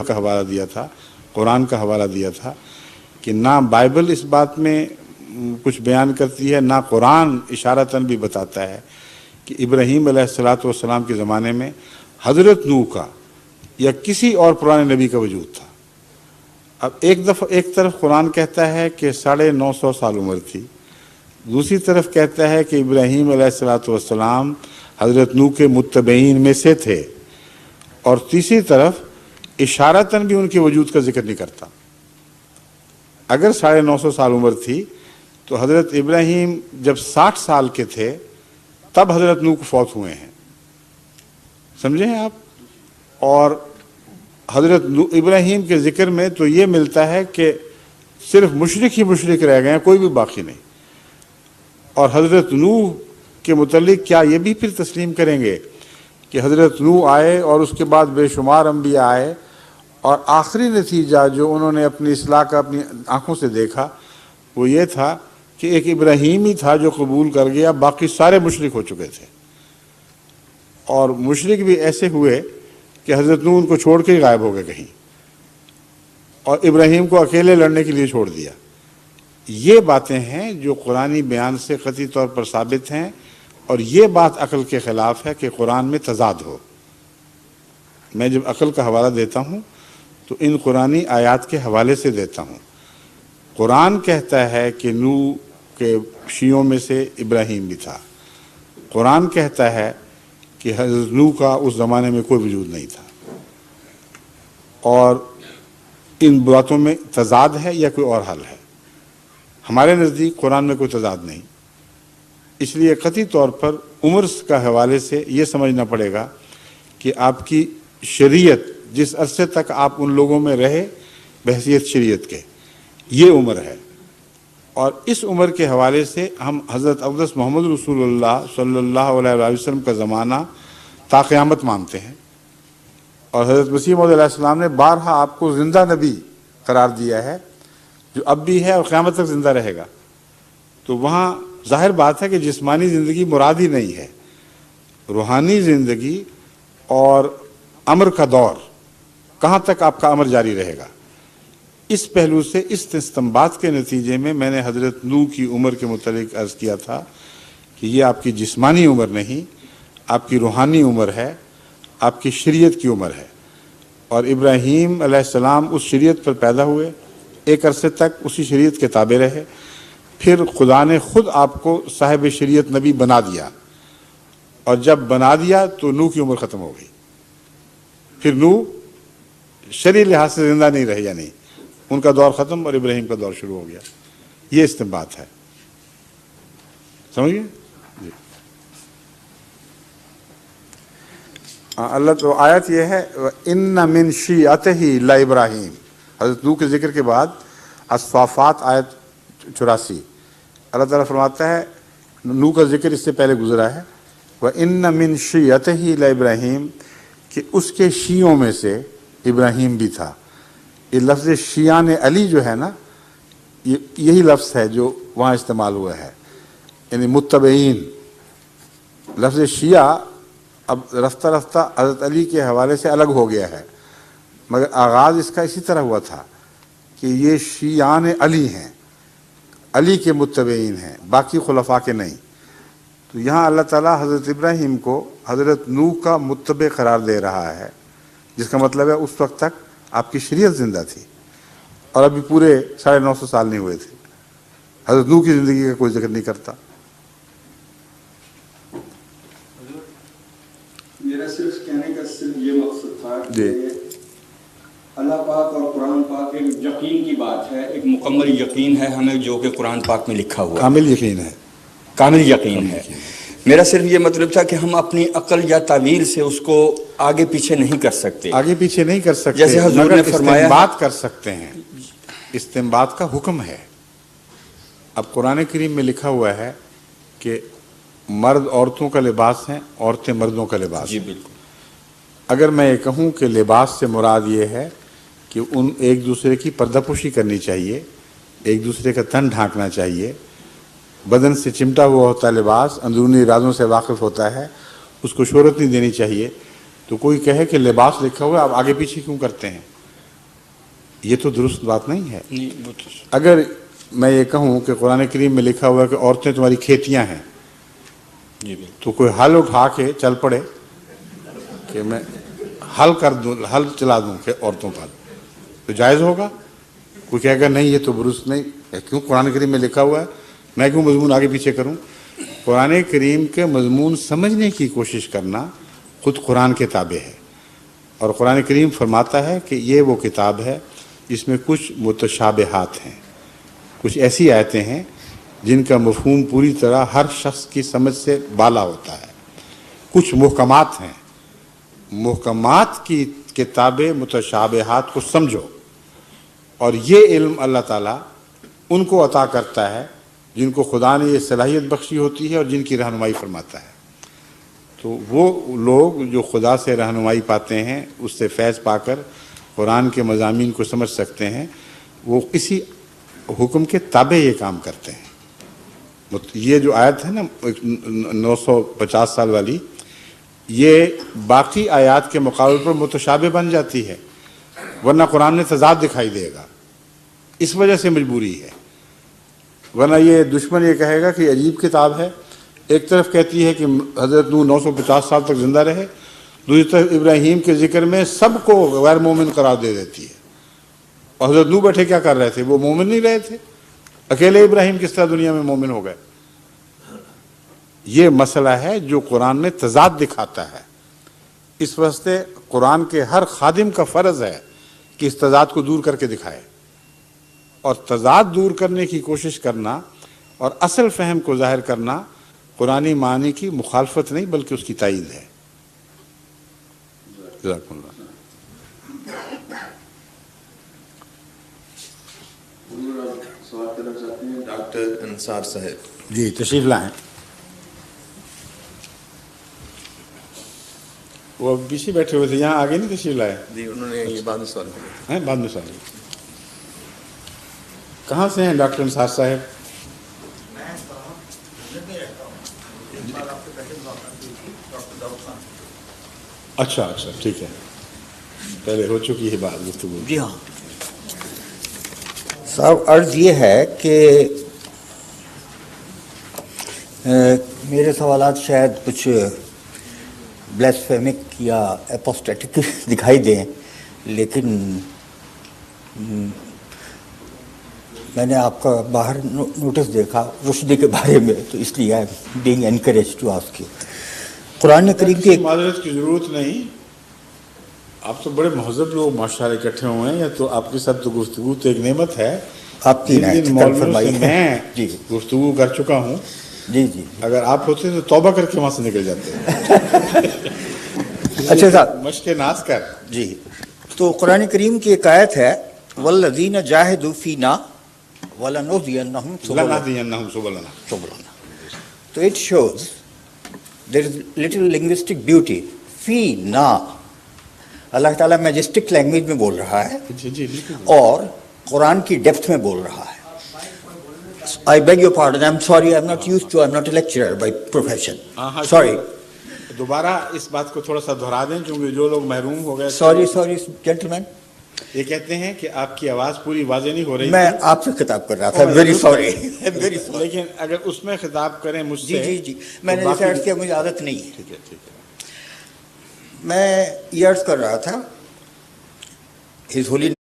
کا حوالہ دیا تھا، قرآن کا حوالہ دیا تھا کہ نہ بائبل اس بات میں کچھ بیان کرتی ہے، نہ قرآن اشارتاً بھی بتاتا ہے کہ ابراہیم علیہ السلام کے زمانے میں حضرت نوح کا یا کسی اور پرانے نبی کا وجود تھا۔ اب ایک طرف قرآن کہتا ہے کہ 950 سال عمر تھی، دوسری طرف کہتا ہے کہ ابراہیم علیہ السلام حضرت نوح کے متبعین میں سے تھے، اور تیسری طرف اشارتاً بھی ان کے وجود کا ذکر نہیں کرتا۔ اگر 950 سال عمر تھی تو حضرت ابراہیم جب 60 سال کے تھے تب حضرت نوح کو فوت ہوئے ہیں، سمجھے ہیں آپ؟ اور حضرت ابراہیم کے ذکر میں تو یہ ملتا ہے کہ صرف مشرک ہی مشرک رہ گئے ہیں، کوئی بھی باقی نہیں۔ اور حضرت نوح کے متعلق کیا یہ بھی پھر تسلیم کریں گے کہ حضرت نوح آئے اور اس کے بعد بے شمار انبیاء آئے، اور آخری نتیجہ جو انہوں نے اپنی اصلاح کا اپنی آنکھوں سے دیکھا وہ یہ تھا کہ ایک ابراہیم ہی تھا جو قبول کر گیا، باقی سارے مشرک ہو چکے تھے، اور مشرک بھی ایسے ہوئے کہ حضرت نوح ان کو چھوڑ کے ہی غائب ہو گئے کہیں، اور ابراہیم کو اکیلے لڑنے کے لیے چھوڑ دیا۔ یہ باتیں ہیں جو قرآنی بیان سے قطعی طور پر ثابت ہیں، اور یہ بات عقل کے خلاف ہے کہ قرآن میں تضاد ہو۔ میں جب عقل کا حوالہ دیتا ہوں تو ان قرآنی آیات کے حوالے سے دیتا ہوں۔ قرآن کہتا ہے کہ نوح کے شیعوں میں سے ابراہیم بھی تھا، قرآن کہتا ہے کہ حضرت نوح کا اس زمانے میں کوئی وجود نہیں تھا، اور ان باتوں میں تضاد ہے یا کوئی اور حل ہے؟ ہمارے نزدیک قرآن میں کوئی تضاد نہیں، اس لیے قطعی طور پر عمر کا حوالے سے یہ سمجھنا پڑے گا کہ آپ کی شریعت جس عرصے تک آپ ان لوگوں میں رہے بحیثیت شریعت کے، یہ عمر ہے، اور اس عمر کے حوالے سے ہم حضرت اقدس محمد رسول اللہ صلی اللہ علیہ وسلم کا زمانہ تا قیامت مانتے ہیں، اور حضرت مسیح موعود علیہ السلام نے بارہا آپ کو زندہ نبی قرار دیا ہے جو اب بھی ہے اور قیامت تک زندہ رہے گا۔ تو وہاں ظاہر بات ہے کہ جسمانی زندگی مراد ہی نہیں ہے، روحانی زندگی اور امر کا دور کہاں تک آپ کا امر جاری رہے گا۔ اس پہلو سے اس استنباط کے نتیجے میں میں نے حضرت نوح کی عمر کے متعلق عرض کیا تھا کہ یہ آپ کی جسمانی عمر نہیں، آپ کی روحانی عمر ہے، آپ کی شریعت کی عمر ہے، اور ابراہیم علیہ السلام اس شریعت پر پیدا ہوئے، ایک عرصے تک اسی شریعت کے تابع رہے، پھر خدا نے خود آپ کو صاحب شریعت نبی بنا دیا، اور جب بنا دیا تو نوح کی عمر ختم ہو گئی، پھر نوح شرعی لحاظ سے زندہ نہیں رہے، یا نہیں، ان کا دور ختم اور ابراہیم کا دور شروع ہو گیا۔ یہ استنباط ہے، سمجھ گئے؟ جی اللہ تو آیت یہ ہے ان من شیعتہ لابراہیم، حضرت نوح کے ذکر کے بعد الصافات آیت 84 اللہ تعالیٰ فرماتا ہے، نوح کا ذکر اس سے پہلے گزرا ہے، وَإِنَّ مِن شِيَّتِهِ لَإِبْرَاهِيمَ، کہ اس کے شیعوں میں سے ابراہیم بھی تھا۔ یہ لفظ شیعان علی جو ہے نا، یہی لفظ ہے جو وہاں استعمال ہوا ہے، یعنی متبعین۔ لفظ شیعہ اب رفتہ رفتہ حضرت علی کے حوالے سے الگ ہو گیا ہے، مگر آغاز اس کا اسی طرح ہوا تھا کہ یہ شیعان علی ہیں، علی کے متبعین ہیں، باقی خلفاء کے نہیں۔ تو یہاں اللہ تعالیٰ حضرت ابراہیم کو حضرت نوح کا متبع قرار دے رہا ہے، جس کا مطلب ہے اس وقت تک آپ کی شریعت زندہ تھی، اور ابھی پورے 950 سال نہیں ہوئے تھے۔ حضرت نوح کی زندگی کا کوئی ذکر نہیں کرتا۔ میرا صرف کہنے کا صرف یہ مقصد تھا جی، کہ اللہ پاک اور قرآن پاک ایک یقین کی بات ہے، ایک مکمل یقین ہے ہمیں جو کہ قرآن پاک میں لکھا ہوا ہے، کامل یقین ہے، کامل یقین ہے۔ میرا صرف یہ مطلب تھا کہ ہم اپنی عقل یا تعویل سے اس کو آگے پیچھے نہیں کر سکتے، آگے پیچھے نہیں کر سکتے، جیسے حضور مگر نے فرمایا استنباط کر سکتے ہیں۔ استنباط کا حکم ہے۔ اب قرآن کریم میں لکھا ہوا ہے کہ مرد عورتوں کا لباس ہیں، عورتیں مردوں کا لباس جی ہیں۔ بالکل۔ اگر میں یہ کہوں کہ لباس سے مراد یہ ہے کہ ان ایک دوسرے کی پردہ پوشی کرنی چاہیے، ایک دوسرے کا تن ڈھانکنا چاہیے، بدن سے چمٹا ہوا ہوتا ہے لباس، اندرونی رازوں سے واقف ہوتا ہے، اس کو شہرت نہیں دینی چاہیے، تو کوئی کہے کہ لباس لکھا ہوا ہے، آپ آگے پیچھے کیوں کرتے ہیں؟ یہ تو درست بات نہیں ہے. نہیں وہ تو اگر میں یہ کہوں کہ قرآن کریم میں لکھا ہوا ہے کہ عورتیں تمہاری کھیتیاں ہیں، جی بالکل. تو کوئی ہل اٹھا کے چل پڑے کہ میں ہل کر دوں، ہل چلا دوں کہ عورتوں پر، تو جائز ہوگا؟ کوئی کہے گا نہیں یہ تو درست نہیں. کیوں؟ قرآن کریم میں لکھا ہوا ہے، میں کیوں مضمون آگے پیچھے کروں؟ قرآن کریم کے مضمون سمجھنے کی کوشش کرنا خود قرآن کے تابع ہے. اور قرآن کریم فرماتا ہے کہ یہ وہ کتاب ہے جس میں کچھ متشابہات ہیں، کچھ ایسی آیتیں ہیں جن کا مفہوم پوری طرح ہر شخص کی سمجھ سے بالا ہوتا ہے. کچھ محکمات ہیں، محکمات کی کتابیں متشابہات کو سمجھو. اور یہ علم اللہ تعالیٰ ان کو عطا کرتا ہے جن کو خدا نے یہ صلاحیت بخشی ہوتی ہے اور جن کی رہنمائی فرماتا ہے. تو وہ لوگ جو خدا سے رہنمائی پاتے ہیں، اس سے فیض پا کر قرآن کے مضامین کو سمجھ سکتے ہیں، وہ کسی حکم کے تابع یہ کام کرتے ہیں. یہ جو آیت ہے نا 950 سال والی، یہ باقی آیات کے مقابلے پر متشابہ بن جاتی ہے، ورنہ قرآن میں تضاد دکھائی دے گا. اس وجہ سے مجبوری ہے، ورنہ یہ دشمن یہ کہے گا کہ عجیب کتاب ہے. ایک طرف کہتی ہے کہ حضرت نوح 950 سال تک زندہ رہے، دوسری طرف ابراہیم کے ذکر میں سب کو غیر مومن قرار دے دیتی ہے. اور حضرت نوح بیٹھے کیا کر رہے تھے؟ وہ مومن نہیں رہے تھے. اکیلے ابراہیم کس طرح دنیا میں مومن ہو گئے؟ یہ مسئلہ ہے جو قرآن میں تضاد دکھاتا ہے. اس واسطے قرآن کے ہر خادم کا فرض ہے کہ اس تضاد کو دور کر کے دکھائے. اور تضاد دور کرنے کی کوشش کرنا اور اصل فہم کو ظاہر کرنا قرآنی معنی کی مخالفت نہیں بلکہ اس کی تائید ہے. جزاکم اللہ. سوال کرنا چاہتے ہیں ڈاکٹر انصار صاحب. جی تشریف لائیں. وہ پیچھے بیٹھے ہوئے تھے، یہاں آگے نہیں تشریف لائے جی انہوں نے یہ بعد میں سوال کیا. ہیں؟ بعد میں سوال. کہاں سے ہیں ڈاکٹر انصار صاحب؟ اچھا اچھا ٹھیک ہے، پہلے ہو چکی ہے بات گفتگو. جی ہاں صاحب، عرض یہ ہے کہ میرے سوالات شاید کچھ بلیسفیمک یا اپوسٹیٹک دکھائی دیں، لیکن میں نے آپ کا باہر نوٹس دیکھا رشدی کے بارے میں، تو اس لیے I am being encourage to ask you. Quran کریم کی معذرت کی ضرورت نہیں، آپ تو بڑے مہذب لوگ ماشاء اللہ اکٹھے ہوئے ہیں. یا تو آپ کے ساتھ تو گفتگو تو ایک نعمت ہے. آپ کی مولویوں سے میں جی گفتگو کر چکا ہوں. جی جی اگر آپ ہوتے تو توبہ کر کے وہاں سے نکل جاتے. اچھا صاحب مشق ناز کر. جی، تو قرآن کریم کی ایک آیت ہے والذین جاہدوا فینا ولنہدینہم لَنَهْدِيَنَّهُمْ سُبُلَنَا. تو it shows there is little linguistic beauty. فینا اللہ تعالیٰ میجسٹک لینگویج میں بول رہا ہے جی اور قرآن کی ڈیپتھ میں بول رہا ہے. I beg your pardon, I'm sorry, I'm not used to, I'm not a lecturer by profession. Sorry. دوبارہ اس بات کو تھوڑا سا دہرا دیں کیونکہ جو لوگ محروم ہو گئے. Sorry, gentlemen. یہ کہتے ہیں کہ آپ کی آواز پوری واضح نہیں ہو رہی. میں آپ سے خطاب کر رہا تھا. Very sorry. Very sorry. لیکن اگر اس میں خطاب کریں مجھ سے. جی میں نے جیسے عرض کیا مجھے عادت نہیں ہے. ٹھیک ہے. میں یہ عرض کر رہا تھا His Holiness